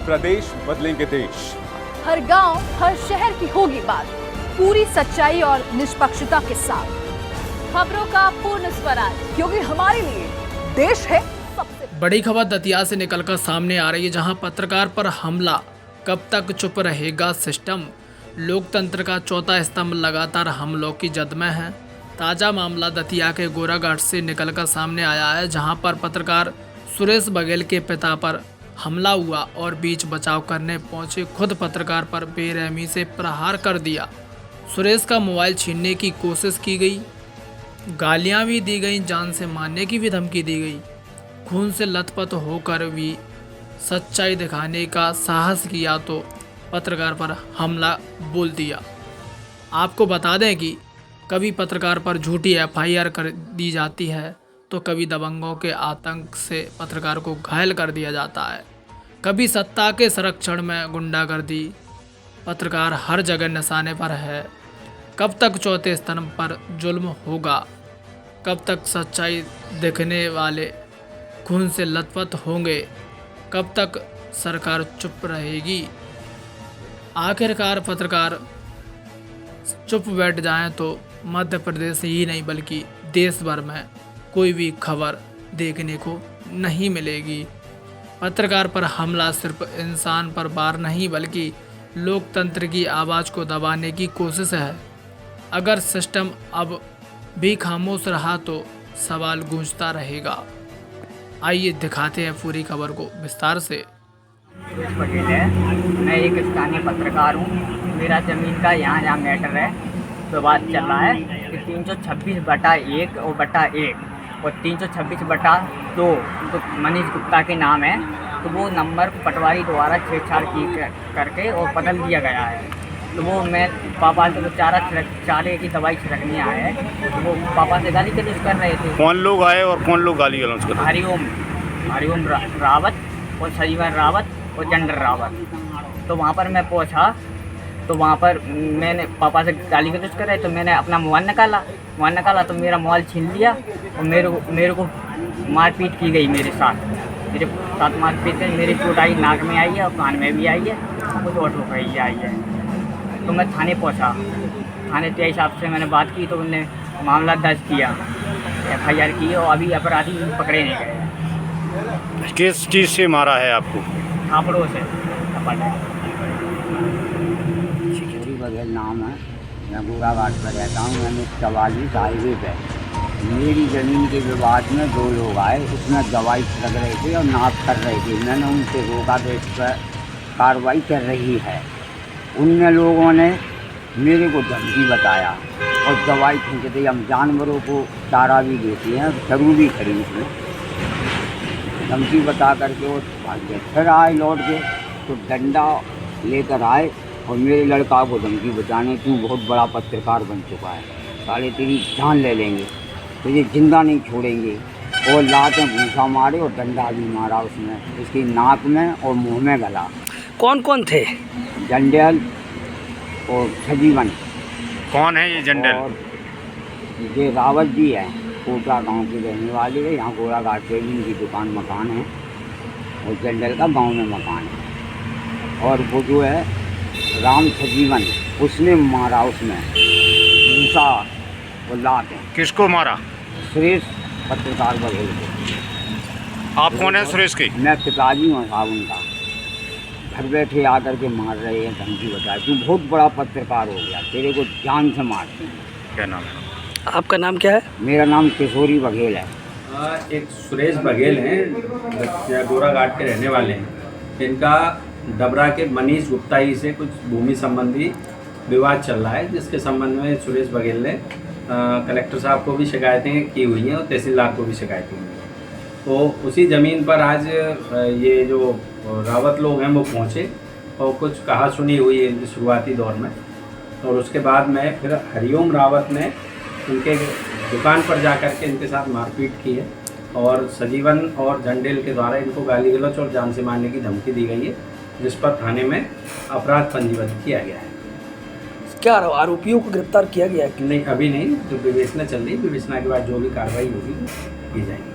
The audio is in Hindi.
प्रदेश बदलेंगे देश। हर गांव, हर शहर की होगी बात, पूरी सच्चाई और निष्पक्षता के साथ। खबरों का पूर्ण स्वराज, क्योंकि हमारे लिए देश है सबसे बड़ी खबर दतिया से निकलकर सामने आ रही है, जहां पत्रकार पर हमला। कब तक चुप रहेगा सिस्टम? लोकतंत्र का चौथा स्तंभ लगातार हमलों की जद में है। ताजा मामला दतिया के गोराघाट से निकलकर सामने आया है, जहां पर पत्रकार सुरेश बघेल के पिता पर हमला हुआ और बीच बचाव करने पहुंचे खुद पत्रकार पर बेरहमी से प्रहार कर दिया। सुरेश का मोबाइल छीनने की कोशिश की गई, गालियां भी दी गई, जान से मारने की भी धमकी दी गई। खून से लथपथ होकर भी सच्चाई दिखाने का साहस किया तो पत्रकार पर हमला बोल दिया। आपको बता दें कि कभी पत्रकार पर झूठी एफआईआर कर दी जाती है, तो कभी दबंगों के आतंक से पत्रकार को घायल कर दिया जाता है, कभी सत्ता के संरक्षण में गुंडागर्दी। पत्रकार हर जगह निशाने पर है। कब तक चौथे स्तंभ पर जुल्म होगा? कब तक सच्चाई देखने वाले खून से लथपथ होंगे? कब तक सरकार चुप रहेगी? आखिरकार पत्रकार चुप बैठ जाएं तो मध्य प्रदेश ही नहीं बल्कि देश भर में कोई भी खबर देखने को नहीं मिलेगी। पत्रकार पर हमला सिर्फ इंसान पर वार नहीं बल्कि लोकतंत्र की आवाज़ को दबाने की कोशिश है। अगर सिस्टम अब भी खामोश रहा तो सवाल गूंजता रहेगा। आइए दिखाते हैं पूरी खबर को विस्तार से। सुरेश बघेल है, मैं एक स्थानीय पत्रकार हूँ। मेरा ज़मीन का यहाँ मैटर है, विवाद चल रहा है कि 326/1 और /1 और 326/2 तो मनीष गुप्ता के नाम है, तो वो नंबर को पटवारी द्वारा छेड़छाड़ की करके और बदल दिया गया है। तो वो मैं पापा से चारे की दवाई छिड़कने आए हैं, तो वो पापा से गाली गलौज कर रहे थे। कौन लोग आए और कौन लोग गाली गलौज कर रहे? हरिओम रावत और संजीवन रावत और जनरल रावत। तो वहाँ पर मैं पहुँचा, तो वहाँ पर मैंने पापा से गाली गलौज कर रहे, तो मैंने अपना मोबाइल निकाला तो मेरा मोबाइल छीन लिया और मेरे को मारपीट की गई। मेरे साथ मारपीट की, मेरी चोट आई, नाक में आई है और कान में भी आई है, कुछ और ठोक रही आई है। तो मैं थाने पहुँचा, थाने के हिसाब से मैंने बात की तो उन्होंने मामला दर्ज किया, एफआईआर की और अभी अपराधी पकड़े नहीं गए। किस चीज़ से मारा है आपको? थापड़ों से। बघेल नाम है, मैं गोराघाट पर रहता हूँ। मैंने 44 हाईवे पे मेरी ज़मीन के विवाद में 2 लोग आए, उसमें दवाई छिड़क रहे थे और नाप कर रहे थे। मैंने उनसे रोका तो इस पर कार्रवाई कर रही है। उन लोगों ने मेरे को धमकी बताया और दवाई खींचते। हम जानवरों को चारा भी देते हैं, जरूर भी खरीद में धमकी बता करके वो भाग गए। फिर आए लौट के तो डंडा लेकर आए और मेरे लड़का को धमकी बचाने, तू बहुत बड़ा पत्रकार बन चुका है, साले तेरी जान ले लेंगे, तुझे जिंदा नहीं छोड़ेंगे। और लात में भूसा मारे और डंडा भी मारा उसमें, उसकी नाक में और मुंह में गला। कौन कौन थे? जंडेल और सजीवन। कौन है ये जंडेल? और ये रावत जी है, कोटा गांव के रहने वाले है। यहाँ गोराघाट पे भी इनकी दुकान मकान है और जंडेल का गांव में मकान है। और वो जो है राम सजीवन, उसने मारा, उसमें भूसा और लात है। किसको मारा? सुरेश पत्रकार बघेल को। आप कौन है सुरेश की? मैं पिताजी हूँ साहब उनका। घर बैठे आकर के मार रहे हैं, धमकी बताए, तू बहुत बड़ा पत्रकार हो गया, तेरे को जान से मार। क्या नाम है आपका? नाम क्या है? मेरा नाम किशोरी बघेल है। एक सुरेश बघेल हैं, गोराघाट के रहने वाले हैं। इनका डबरा के मनीष गुप्ता ही से कुछ भूमि संबंधी विवाद चल रहा है, जिसके संबंध में सुरेश बघेल ने कलेक्टर साहब को भी शिकायतें की हुई हैं और तहसीलदार को भी शिकायतें हुई हैं। तो उसी ज़मीन पर आज ये जो रावत लोग हैं वो पहुँचे और कुछ कहा सुनी हुई है इनकी शुरुआती दौर में। और उसके बाद में फिर हरिओम रावत ने उनके दुकान पर जा कर के इनके साथ मारपीट की है और सजीवन और जंडेल के द्वारा इनको गाली गलौज और जान से मारने की धमकी दी गई है, जिस पर थाने में अपराध पंजीबद्ध किया गया है। क्या आरोपियों को गिरफ्तार किया गया है? नहीं, अभी नहीं, जो विवेचना चल रही है, विवेचना के बाद जो भी कार्रवाई होगी की जाएगी।